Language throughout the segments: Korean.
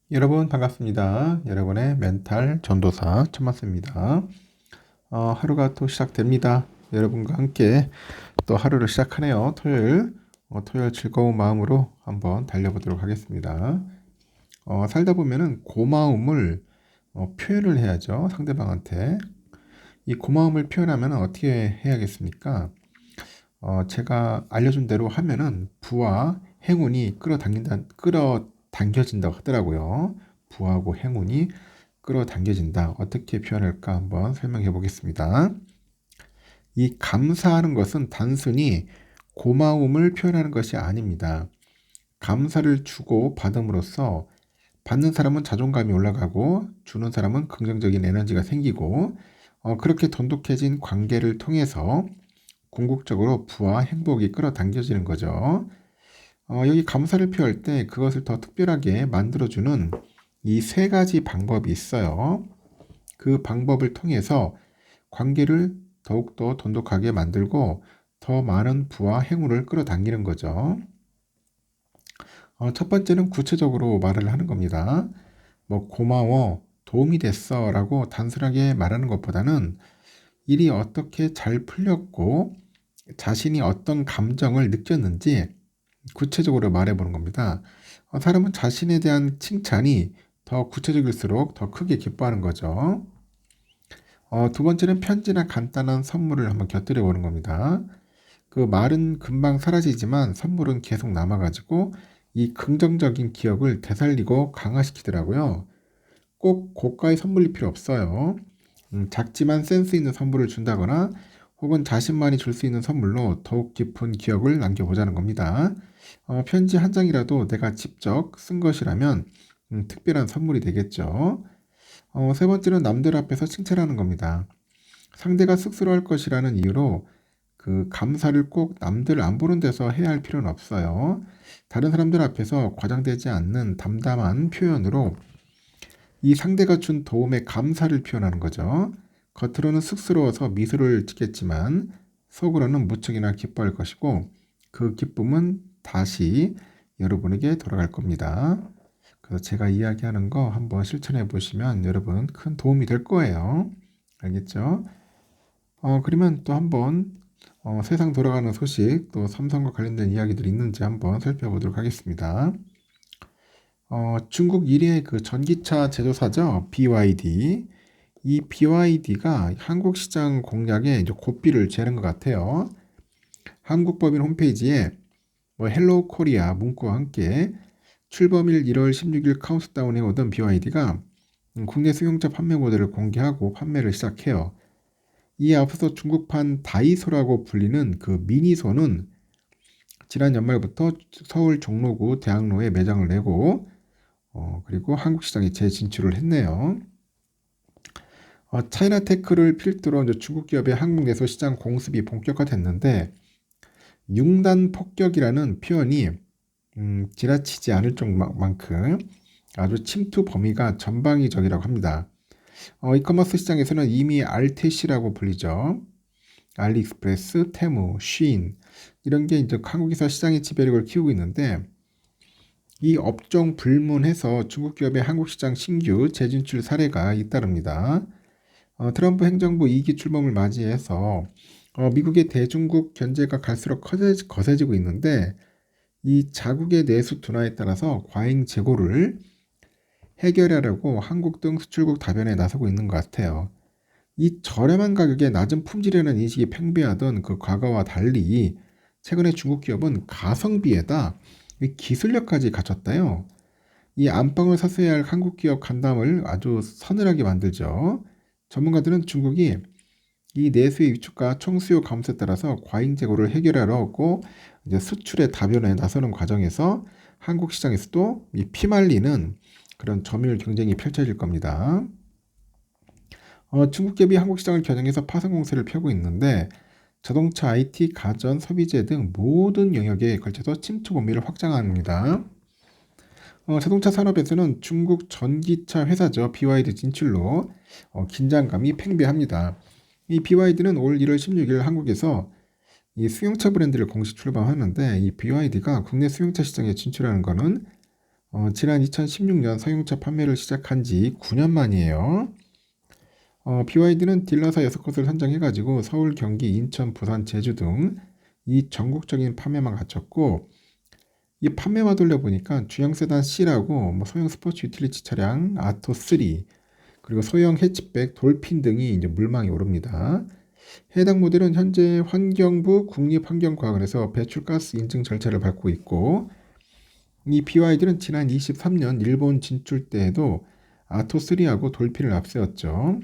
여러분 반갑습니다. 여러분의 멘탈 전도사 천마스입니다. 하루가 또 시작됩니다. 여러분과 함께 또 하루를 시작하네요. 토요일 즐거운 마음으로 한번 달려보도록 하겠습니다. 살다 보면은 고마움을 표현을 해야죠. 상대방한테. 이 고마움을 표현하면 어떻게 해야겠습니까? 제가 알려준 대로 하면은 부와 행운이 끌어당겨진다고 하더라고요. 부하고 행운이 끌어당겨진다. 어떻게 표현할까 한번 설명해 보겠습니다. 이 감사하는 것은 단순히 고마움을 표현하는 것이 아닙니다. 감사를 주고 받음으로써 받는 사람은 자존감이 올라가고 주는 사람은 긍정적인 에너지가 생기고 그렇게 돈독해진 관계를 통해서 궁극적으로 부와 행복이 끌어당겨지는 거죠. 여기 감사를 표할 때 그것을 더 특별하게 만들어주는 이 세 가지 방법이 있어요. 그 방법을 통해서 관계를 더욱더 돈독하게 만들고 더 많은 부와 행운을 끌어당기는 거죠. 첫 번째는 구체적으로 말을 하는 겁니다. 고마워, 도움이 됐어 라고 단순하게 말하는 것보다는 일이 어떻게 잘 풀렸고 자신이 어떤 감정을 느꼈는지 구체적으로 말해보는 겁니다. 사람은 자신에 대한 칭찬이 더 구체적일수록 더 크게 기뻐하는 거죠. 두 번째는 편지나 간단한 선물을 한번 곁들여 보는 겁니다. 그 말은 금방 사라지지만 선물은 계속 남아가지고 이 긍정적인 기억을 되살리고 강화시키더라고요. 꼭 고가의 선물일 필요 없어요. 작지만 센스 있는 선물을 준다거나 혹은 자신만이 줄 수 있는 선물로 더욱 깊은 기억을 남겨보자는 겁니다. 편지 한 장이라도 내가 직접 쓴 것이라면 특별한 선물이 되겠죠. 세 번째는 남들 앞에서 칭찬하는 겁니다. 상대가 쑥스러워할 것이라는 이유로 그 감사를 꼭 남들 안 보는 데서 해야 할 필요는 없어요. 다른 사람들 앞에서 과장되지 않는 담담한 표현으로 이 상대가 준 도움에 감사를 표현하는 거죠. 겉으로는 쑥스러워서 미소를 짓겠지만 속으로는 무척이나 기뻐할 것이고 그 기쁨은 다시 여러분에게 돌아갈 겁니다. 그래서 제가 이야기하는 거 한번 실천해 보시면 여러분 큰 도움이 될 거예요. 알겠죠? 그러면 또 한번 세상 돌아가는 소식 또 삼성과 관련된 이야기들이 있는지 한번 살펴보도록 하겠습니다. 중국 1위의 그 전기차 제조사죠. BYD. 이 BYD가 한국 시장 공략에 이제 고삐를 재는 것 같아요. 한국법인 홈페이지에 헬로우 코리아 문구와 함께 출범일 1월 16일 카운트다운에 오던 BYD가 국내 승용차 판매 모델을 공개하고 판매를 시작해요. 이에 앞서서 중국판 다이소라고 불리는 그 미니소는 지난 연말부터 서울 종로구 대학로에 매장을 내고 그리고 한국 시장에 재진출을 했네요. 차이나테크를 필두로 이제 중국 기업의 한국 내수 시장 공습이 본격화됐는데 융단 폭격이라는 표현이 지나치지 않을 정도만큼 아주 침투 범위가 전방위적이라고 합니다. 이커머스 시장에서는 이미 알테시라고 불리죠. 알리익스프레스, 테무, 쉬인 이런 게 이제 한국에서 시장의 지배력을 키우고 있는데 이 업종 불문해서 중국 기업의 한국 시장 신규 재진출 사례가 잇따릅니다. 트럼프 행정부 2기 출범을 맞이해서 미국의 대중국 견제가 갈수록 거세지고 있는데 이 자국의 내수 둔화에 따라서 과잉 재고를 해결하려고 한국 등 수출국 다변에 나서고 있는 것 같아요. 이 저렴한 가격에 낮은 품질이라는 인식이 팽배하던 그 과거와 달리 최근에 중국 기업은 가성비에다 기술력까지 갖췄다요. 이 안방을 사수해야 할 한국 기업 간담을 아주 서늘하게 만들죠. 전문가들은 중국이 이 내수의 위축과 총수요 감소에 따라서 과잉 재고를 해결하려고 이제 수출의 다변에 나서는 과정에서 한국 시장에서도 이 피말리는 그런 점유율 경쟁이 펼쳐질 겁니다. 중국 기업이 한국 시장을 겨냥해서 파생 공세를 펴고 있는데 자동차, IT, 가전, 소비재 등 모든 영역에 걸쳐서 침투 범위를 확장합니다. 자동차 산업에서는 중국 전기차 회사죠. BYD 진출로 긴장감이 팽배합니다. 이 BYD는 올 1월 16일 한국에서 이 수용차 브랜드를 공식 출범하는데 이 BYD가 국내 수용차 시장에 진출하는 것은 지난 2016년 사용차 판매를 시작한 지 9년 만이에요. BYD는 딜러사 6곳을 선정해가지고 서울, 경기, 인천, 부산, 제주 등 이 전국적인 판매만 갖췄고, 이 판매만 돌려보니까 주행 세단 C라고 소형 스포츠 유틸리티 차량 아토3, 그리고 소형 해치백 돌핀 등이 이제 물망에 오릅니다. 해당 모델은 현재 환경부 국립환경과학원에서 배출가스 인증 절차를 밟고 있고, 이 BYD는 지난 23년 일본 진출 때에도 아토3하고 돌핀을 앞세웠죠.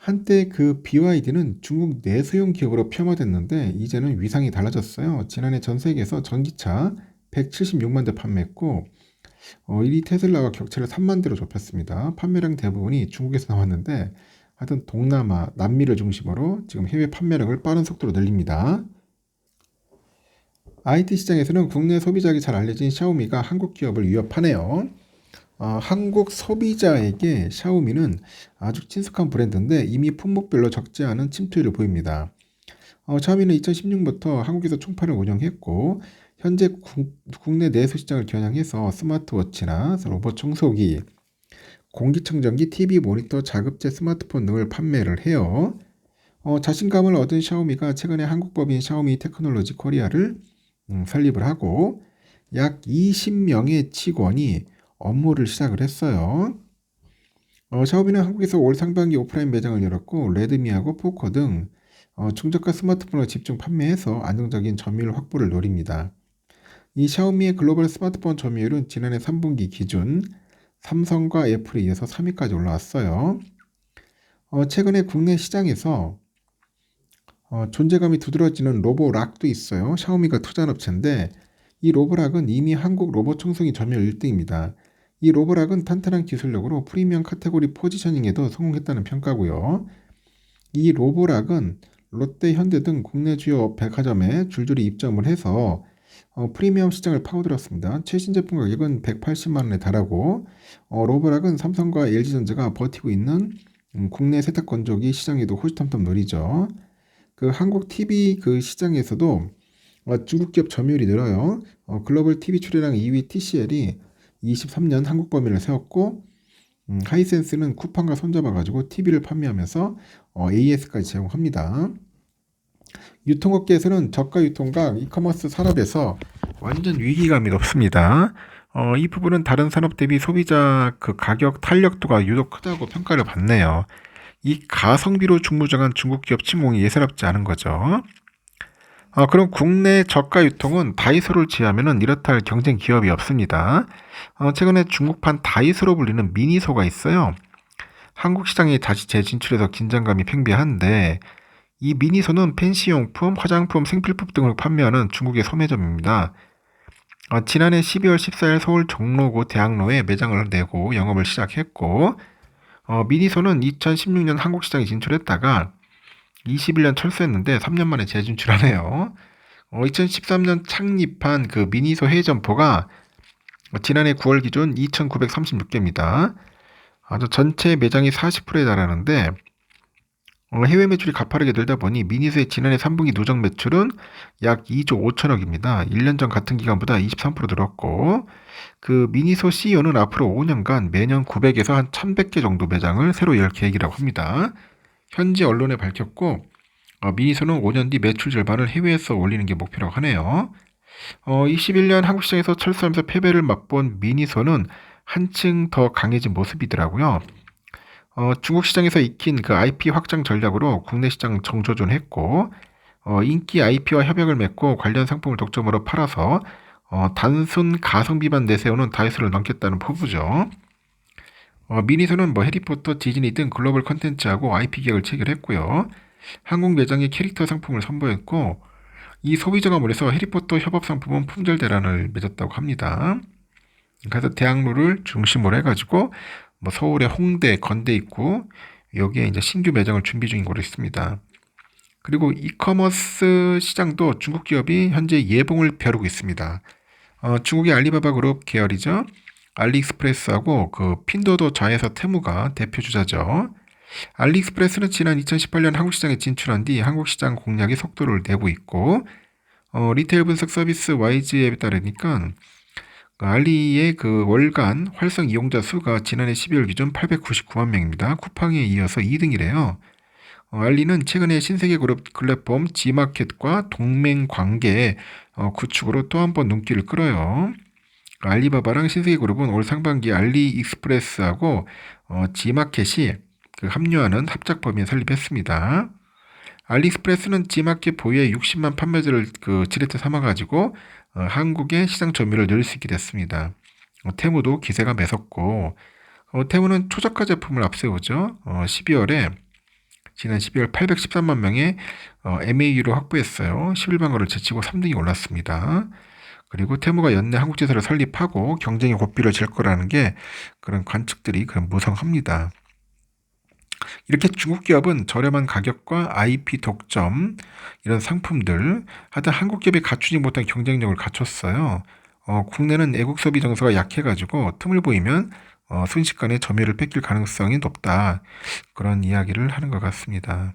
한때 그 BYD는 중국 내수용 기업으로 폄하됐는데 이제는 위상이 달라졌어요. 지난해 전 세계에서 전기차 176만 대 판매했고 1위 테슬라와 격차를 3만 대로 좁혔습니다. 판매량 대부분이 중국에서 나왔는데 하여튼 동남아, 남미를 중심으로 지금 해외 판매량을 빠른 속도로 늘립니다. IT 시장에서는 국내 소비자에게 잘 알려진 샤오미가 한국 기업을 위협하네요. 한국 소비자에게 샤오미는 아주 친숙한 브랜드인데 이미 품목별로 적지 않은 침투율을 보입니다. 샤오미는 2016년부터 한국에서 총판을 운영했고 현재 국내 내수 시장을 겨냥해서 스마트워치나 로봇 청소기, 공기청정기, TV 모니터, 자급제 스마트폰 등을 판매를 해요. 자신감을 얻은 샤오미가 최근에 한국법인 샤오미 테크놀로지 코리아를 설립을 하고 약 20명의 직원이 업무를 시작을 했어요. 샤오미는 한국에서 올 상반기 오프라인 매장을 열었고 레드미하고 포코 등 중저가 스마트폰을 집중 판매해서 안정적인 점유율 확보를 노립니다. 이 샤오미의 글로벌 스마트폰 점유율은 지난해 3분기 기준 삼성과 애플에 이어서 3위까지 올라왔어요. 최근에 국내 시장에서 존재감이 두드러지는 로보락도 있어요. 샤오미가 투자한 업체인데 이 로보락은 이미 한국 로봇 청소기 점유율 1등입니다. 이 로보락은 탄탄한 기술력으로 프리미엄 카테고리 포지셔닝에도 성공했다는 평가고요. 이 로보락은 롯데, 현대 등 국내 주요 백화점에 줄줄이 입점을 해서 프리미엄 시장을 파고들었습니다. 최신 제품 가격은 180만 원에 달하고 로보락은 삼성과 LG전자가 버티고 있는 국내 세탁 건조기 시장에도 호시탐탐 노리죠. 그 한국 TV 그 시장에서도 중국 기업 점유율이 늘어요. 글로벌 TV 출연량 2위 TCL이 23년 한국 범위를 세웠고 하이센스는 쿠팡과 손잡아가지고 TV를 판매하면서 AS까지 제공합니다. 유통업계에서는 저가 유통과 이커머스 산업에서 완전 위기감이 높습니다. 이 부분은 다른 산업 대비 소비자 그 가격 탄력도가 유독 크다고 평가를 받네요. 이 가성비로 중무장한 중국 기업 침공이 예사롭지 않은 거죠. 그럼 국내 저가 유통은 다이소를 제외하면 이렇다 할 경쟁 기업이 없습니다. 최근에 중국판 다이소로 불리는 미니소가 있어요. 한국 시장에 다시 재진출해서 긴장감이 팽배한데 이 미니소는 펜시용품, 화장품, 생필품 등을 판매하는 중국의 소매점입니다. 지난해 12월 14일 서울 종로구 대학로에 매장을 내고 영업을 시작했고 미니소는 2016년 한국 시장에 진출했다가 21년 철수했는데 3년 만에 재진출하네요. 2013년 창립한 그 미니소 해외 점포가 지난해 9월 기준 2,936개입니다. 전체 매장이 40%에 달하는데 해외 매출이 가파르게 늘다 보니 미니소의 지난해 3분기 누적 매출은 약 2조 5천억입니다. 1년 전 같은 기간보다 23% 늘었고 그 미니소 CEO는 앞으로 5년간 매년 900에서 한 1100개 정도 매장을 새로 열 계획이라고 합니다. 현지 언론에 밝혔고 미니소는 5년 뒤 매출 절반을 해외에서 올리는 게 목표라고 하네요. 21년 한국 시장에서 철수하면서 패배를 맛본 미니소는 한층 더 강해진 모습이더라고요. 중국 시장에서 익힌 그 IP 확장 전략으로 국내 시장 정조준했고 인기 IP와 협약을 맺고 관련 상품을 독점으로 팔아서 단순 가성비만 내세우는 다이소를 넘겼다는 포부죠. 미니소는 해리포터, 디즈니 등 글로벌 컨텐츠하고 IP 계약을 체결했고요. 한국 매장에 캐릭터 상품을 선보였고 이 소비자가 몰려서 해리포터 협업 상품은 품절 대란을 맺었다고 합니다. 그래서 대학로를 중심으로 해가지고 서울의 홍대, 건대 입구 여기에 이제 신규 매장을 준비 중인 걸로 있습니다. 그리고 이커머스 시장도 중국 기업이 현재 예봉을 벼르고 있습니다. 중국의 알리바바 그룹 계열이죠. 알리익스프레스하고 그 핀도도 자회사 테무가 대표 주자죠. 알리익스프레스는 지난 2018년 한국 시장에 진출한 뒤 한국 시장 공략의 속도를 내고 있고 리테일 분석 서비스 YG에 따르니까 알리의 그 월간 활성 이용자 수가 지난해 12월 기준 899만 명입니다. 쿠팡에 이어서 2등이래요. 알리는 최근에 신세계 그룹 플랫폼 G마켓과 동맹 관계 구축으로 또 한 번 눈길을 끌어요. 알리바바랑 신세계그룹은 올 상반기 알리익스프레스하고 G마켓이 그 합류하는 합작 법인 설립했습니다. 알리익스프레스는 G마켓 보유의 60만 판매자를 그 지렛대 삼아가지고 한국의 시장 점유율을 늘릴 수 있게 됐습니다. 테무도 기세가 매섭고 테무는 초저가 제품을 앞세우죠. 12월에 지난 12월 813만 명의 MAU를 확보했어요. 11만 거를 제치고 3등이 올랐습니다. 그리고 테무가 연내 한국지사를 설립하고 경쟁의 고삐를 질 거라는 게 그런 관측들이 그런 무성합니다. 이렇게 중국 기업은 저렴한 가격과 IP 독점 이런 상품들 하여튼 한국 기업이 갖추지 못한 경쟁력을 갖췄어요. 국내는 애국 소비 정서가 약해가지고 틈을 보이면 순식간에 점유율을 뺏길 가능성이 높다. 그런 이야기를 하는 것 같습니다.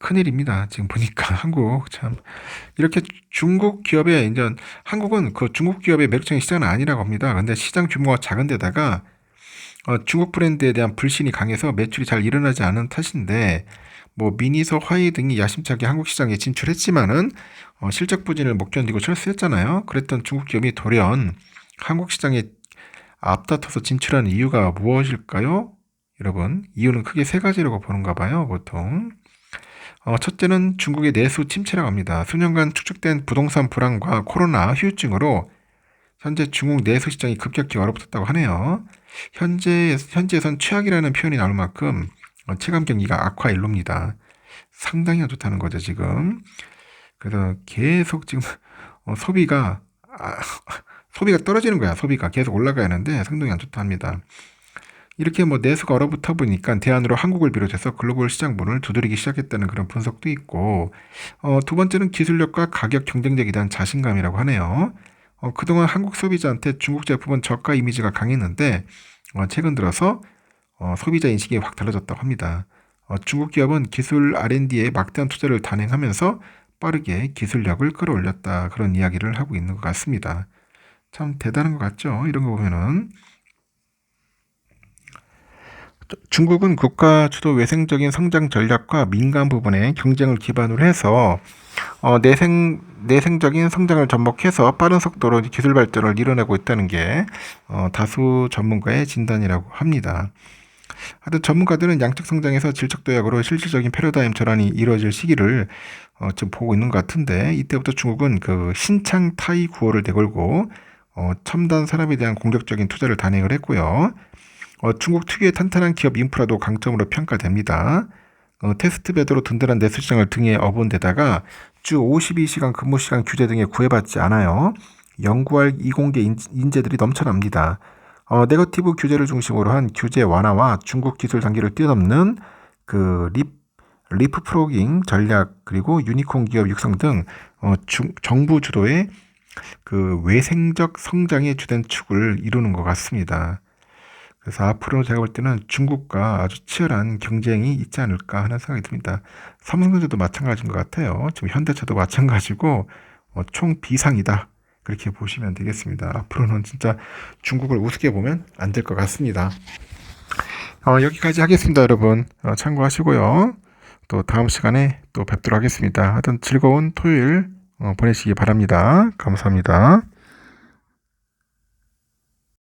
큰일입니다. 지금 보니까 한국 참 이렇게 중국 기업의 이제 한국은 그 중국 기업의 매력적인 시장은 아니라고 합니다. 근데 시장 규모가 작은 데다가 중국 브랜드에 대한 불신이 강해서 매출이 잘 일어나지 않은 탓인데 뭐 미니소, 화웨이 등이 야심차게 한국 시장에 진출했지만은 실적 부진을 못 견디고 철수했잖아요. 그랬던 중국 기업이 돌연 한국 시장에 앞다퉈서 진출하는 이유가 무엇일까요? 여러분, 이유는 크게 세 가지라고 보는가 봐요, 보통. 첫째는 중국의 내수 침체라고 합니다. 수년간 축적된 부동산 불안과 코로나 후유증으로 현재 중국 내수 시장이 급격히 얼어붙었다고 하네요. 현재에선 최악이라는 표현이 나올 만큼 체감 경기가 악화 일로입니다. 상당히 안 좋다는 거죠, 지금. 그래서 계속 지금 소비가 떨어지는 거야. 소비가 계속 올라가야 하는데 상당히 안 좋다 합니다. 이렇게 뭐 내수가 얼어붙어 보니까 대안으로 한국을 비롯해서 글로벌 시장 문을 두드리기 시작했다는 그런 분석도 있고, 두 번째는 기술력과 가격 경쟁력에 대한 자신감이라고 하네요. 그동안 한국 소비자한테 중국 제품은 저가 이미지가 강했는데 최근 들어서 소비자 인식이 확 달라졌다고 합니다. 중국 기업은 기술 R&D에 막대한 투자를 단행하면서 빠르게 기술력을 끌어올렸다. 그런 이야기를 하고 있는 것 같습니다. 참 대단한 것 같죠? 이런 거 보면은. 중국은 국가 주도 외생적인 성장 전략과 민간 부분의 경쟁을 기반으로 해서 내생적인 성장을 접목해서 빠른 속도로 기술 발전을 이뤄내고 있다는 게 다수 전문가의 진단이라고 합니다. 하여튼 전문가들은 양적 성장에서 질적 도약으로 실질적인 패러다임 전환이 이루어질 시기를 지금 보고 있는 것 같은데 이때부터 중국은 그 신창 타이 구호를 내걸고 첨단 산업에 대한 공격적인 투자를 단행을 했고요. 중국 특유의 탄탄한 기업 인프라도 강점으로 평가됩니다. 테스트 배드로 든든한 내수 시장을 등에 업은 데다가 주 52시간 근무 시간 규제 등에 구애받지 않아요. 연구할 이공계 인재들이 넘쳐납니다. 네거티브 규제를 중심으로 한 규제 완화와 중국 기술 단계를 뛰어넘는 그 리프프로깅 전략 그리고 유니콘 기업 육성 등 정부 주도의 그 외생적 성장의 주된 축을 이루는 것 같습니다. 그래서 앞으로 제가 볼 때는 중국과 아주 치열한 경쟁이 있지 않을까 하는 생각이 듭니다. 삼성전자도 마찬가지인 것 같아요. 지금 현대차도 마찬가지고 총 비상이다. 그렇게 보시면 되겠습니다. 앞으로는 진짜 중국을 우습게 보면 안 될 것 같습니다. 여기까지 하겠습니다, 여러분. 참고하시고요. 또 다음 시간에 또 뵙도록 하겠습니다. 하여튼 즐거운 토요일 보내시기 바랍니다. 감사합니다.